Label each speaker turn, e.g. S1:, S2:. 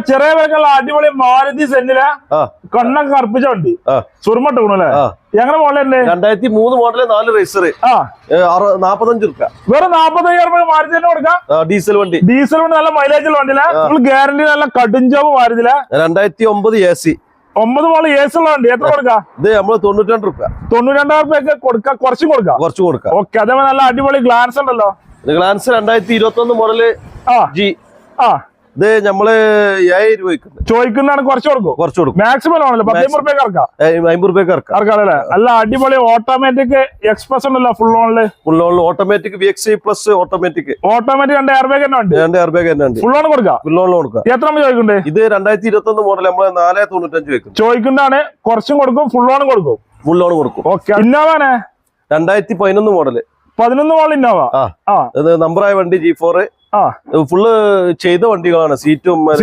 S1: ചെറിയ വിലക്കുള്ള അടിപൊളി മാരുതി സെന്നിലെ കണ്ണൊക്കെ കറുപ്പിച്ച വണ്ടി സുർമട്ട് വീണല്ലേ എങ്ങനെ മോഡലുണ്ട്
S2: 2003 മോഡല് 4 റേസർ 45 രൂപ
S1: വെറും 45,000 രൂപ മാരുതി തന്നെ കൊടുക്കാം.
S2: ഡീസൽ വണ്ടി
S1: നല്ല മൈലേജുള്ള വണ്ടിയിലെ ഫുൾ ഗ്യാരണ്ടി നല്ല കടുംജോബ് മാരുതിയിലെ
S2: 2009 AC
S1: 9 മോള് ഏസ് ഉള്ള വണ്ടി എത്ര കൊടുക്കാം?
S2: ഇത് നമ്മള് 92 രൂപ
S1: 92,000 രൂപയ്ക്ക് കൊടുക്കാം. കുറച്ച് കൊടുക്കാം. ഓക്കെ അതേപോലെ നല്ല അടിപൊളി ഗ്ലാൻസ് ഉണ്ടല്ലോ.
S2: ഗ്ലാൻസ് 2021 മോഡല് ജി ഇത് നമ്മള് 7,000 രൂപ
S1: ചോദിക്കുന്നതാണ്. കുറച്ച് കൊടുക്കും. മാക്സിമം ആണല്ലോ 50 രൂപയ്ക്ക് ഇറക്കാം. നല്ല അടിപൊളി ഓട്ടോമാറ്റിക് എക്സ്പ്രസ് ഉണ്ടല്ലോ. ഫുൾ ഓണില്
S2: automatic VXI plus automatic
S1: 2 air bag തന്നെ ഉണ്ട്. ഫുൾ ഓൺ കൊടുക്കാം. എത്ര ചോദിക്കണ്ടേ?
S2: ഇത് 2021 മോഡൽ നമ്മള് 495 വെക്കും.
S1: ചോദിക്കുന്നതാണ്. കുറച്ചും കൊടുക്കും. ഫുൾ ഓൺ കൊടുക്കും. ഓക്കെ ഇന്നോവാണ്
S2: 2011 മോഡല്
S1: 11 മോഡൽ ഇന്നോവ
S2: നമ്പറായ വണ്ടി G4 ഫുള്ള് ചെയ്ത വണ്ടികളാണ്. സീറ്റും